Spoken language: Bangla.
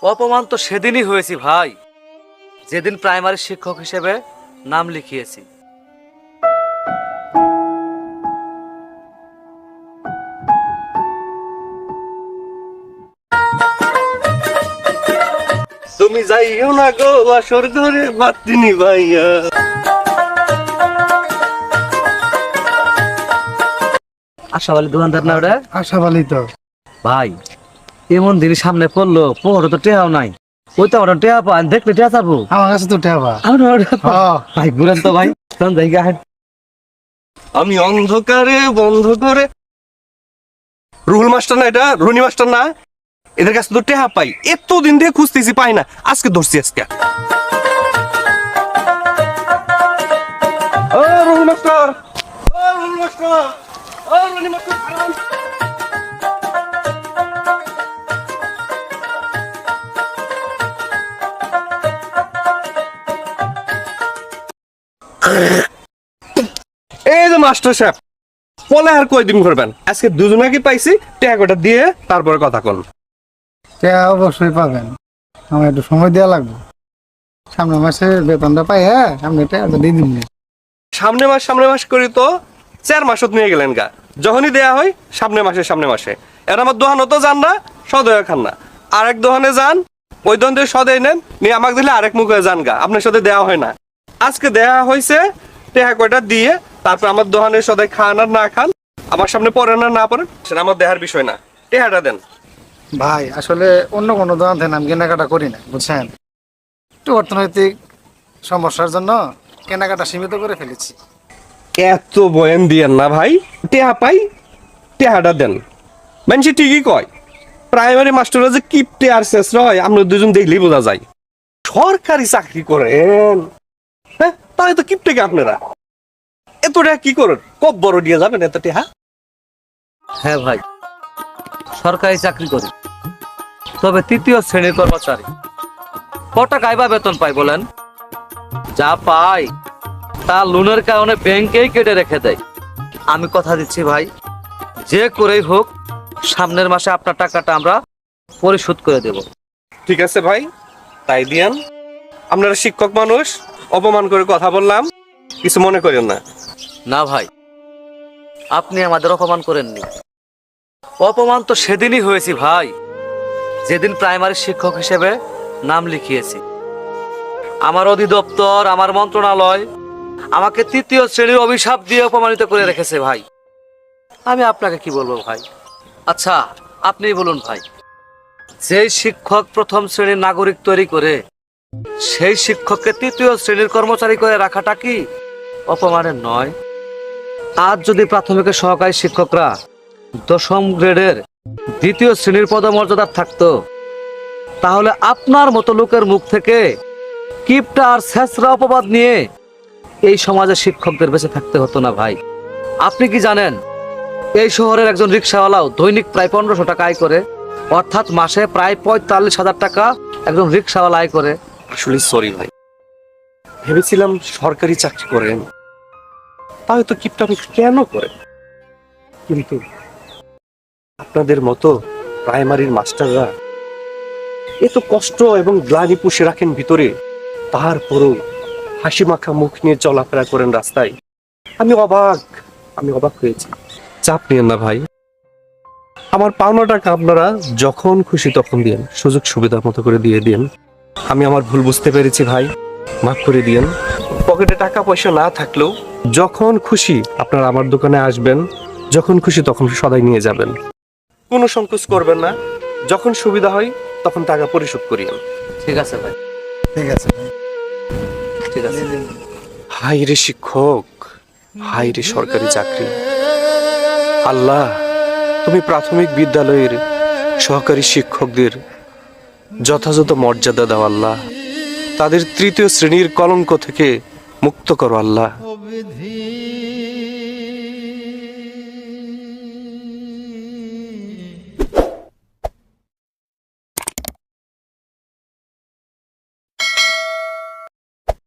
অপমান তো সেদিনই হয়েছি ভাই, যেদিন প্রাইমারি শিক্ষক হিসেবে নাম লিখিয়েছি। তুমি যাইও না গো বাসর ঘরে বাতি নিভাইয়া। আশাবালী দোকানদার না ওটা? আশাবালি তো ভাই এমন দিন সামনে পড়লো, পোহর তো টেহাও নাই। ওই তো আমার টেহা পান, দেখলে টেহা চাবো। আমার কাছে তো টেবা। ভাই ঘুরেন তো ভাই, চল যাই গা। আমি অন্ধকারে বন্ধ করে, রুহুল মাস্টার না এটা, রুনি মাস্টার না, এদের কাছে তো টেহা পাই। এতদিন দিয়ে খুঁজতেছি পাই না, আজকে ধরছি। আজকে ও রুহুল মাস্টার, ও রুহুল মাস্টার, ও রুনি মাস্টার, খারাপ। এই যে মাস্টার সাহেব, পলে আর কয়দিন করবেন? আজকে দুজনে কি পাইছি, টাকাটা দিয়ে তারপরে কথা কন। টেয়া অবশ্যই পাবেন, আমার একটু সময় দেওয়া লাগবে। সামনের মাসে বেতনটা পাই, হ্যাঁ সামনে টেয়া দিয়ে দিন। সামনে মাস করি তো 4 মাসত নিয়ে গেলেন গা। যখনই দেয়া হয় সামনে মাসে এর আমার দোকানও তো যান না, সদয় খান না। আরেক দোকানে যান, ওই দোকান থেকে সদয় নেন, নিয়ে আমাকে দিলে আরেক মুখে যান গা, আপনার সাথে দেওয়া হয় না। আজকে দেয়া হয়েছে, টেহা কয়টা দিয়ে তারপর আমার দোকানের সদাই খান আর না খান, আমার সামনে পড়েন আর না পড়েন সেটা আমার দেহার বিষয় না। টেহাটা দেন। ভাই আসলে অন্য কোনো দোকান থেকে আমি কেনাকাটা করি না, বুঝছেন। একটু অর্থনৈতিক সমস্যার জন্য কেনাকাটা সীমিত করে ফেলেছি। এত বয়ান দিয়েন না ভাই, টেহা পাই, টেহাটা দেন। মানুষ ঠিকই কয়, প্রাইমারি মাস্টাররা যে কিপটে আর শেষ হয়, আমরা দুজন দেখলেই বোঝা যায়। সরকারি চাকরি করেন, হ্যাঁ তাহলে তো কিপটে কে আপনারা? এত টাকা কি করেন? কব বড় দিয়ে যাবেন এত টেহা? হ্যাঁ ভাই, সরকারি চাকরি করি, তবে 3য় শ্রেণীর কর্মচারী। কত টাকায় বা বেতন পাই বলেন? যা পাই তা লোনের কারণে ব্যাংকেই কেটে রেখে দেয়। আমি কথা দিচ্ছি ভাই, যে করেই হোক সামনের মাসে আপনার টাকাটা আমরা পরিশোধ করে দেব। ঠিক আছে ভাই, তাই দিয়ান। আপনারা শিক্ষক মানুষ, অপমান করে কথা বললাম, কিছু মনে করেন না। না ভাই, আপনি আমাদের অপমান করেননি। অপমান তো সেদিনই হয়েছি ভাই, যেদিন প্রাইমারি শিক্ষক হিসেবে নাম লিখিয়েছি। আমার অধিদপ্তর, আমার মন্ত্রণালয় আমাকে 3য় শ্রেণীর অভিশাপ দিয়ে অপমানিত করে রেখেছে ভাই। আমি আপনাকে কি বলবো ভাই? আচ্ছা আপনিই বলুন ভাই, যেই শিক্ষক 1ম শ্রেণীর নাগরিক তৈরি করে সেই শিক্ষককে 3য় শ্রেণীর কর্মচারী করে রাখাটা কি অপমানের নয়? আজ যদি প্রাথমিকের সহকারী শিক্ষকরা 10ম গ্রেডের 2য় শ্রেণীর পদমর্যাদার থাকতো, তাহলে আপনার মতো লোকের মুখ থেকে কিপটা আর ছেঁচড়া অপবাদ নিয়ে এই সমাজে শিক্ষকদের বেঁচে থাকতে হতো না ভাই। আপনি কি জানেন, এই শহরের একজন রিক্সাওয়ালাও দৈনিক প্রায় 1500 টাকা আয় করে, অর্থাৎ মাসে প্রায় 45,000 টাকা একজন রিক্সাওয়ালা আয় করে। আসলে সরি ভাই, ভেবেছিলাম সরকারি চাকরি করেন, তাহলে তো কিপটামি কেন করেন। কিন্তু আপনাদের মতো প্রাইমারির মাস্টাররা এত কষ্ট এবং গ্লানি পুষে রাখেন ভিতরে, তারপরও হাসি মাখা মুখ নিয়ে চলাফেরা করেন রাস্তায়। আমি অবাক হয়েছি। চাপ নিয়েন না ভাই, আমার পাওনা টাকা আপনারা যখন খুশি তখন দিন, সুযোগ সুবিধা মতো করে দিয়ে দিন। আমি আমার ভুল বুঝতে পেরেছি ভাই, মাফ করে দিন। পকেটে টাকা পয়সা না থাকলেও যখন খুশি আপনারা আমার দোকানে আসবেন, যখন খুশি তখন সদাই নিয়ে যাবেন, কোনো সংকোচ করবেন না। যখন সুবিধা হয় তখন টাকা পরিশোধ করিয়েন। ঠিক আছে ভাই, ঠিক আছে ভাই, ঠিক আছে। হাই রে শিক্ষক, হাই রে সরকারি চাকরি। আল্লাহ, তুমি প্রাথমিক বিদ্যালয়ের সহকারী শিক্ষকদের যথাযথ মর্যাদা দাও আল্লাহ। তাদের 3য় শ্রেণীর কলঙ্ক থেকে মুক্ত করো আল্লাহ।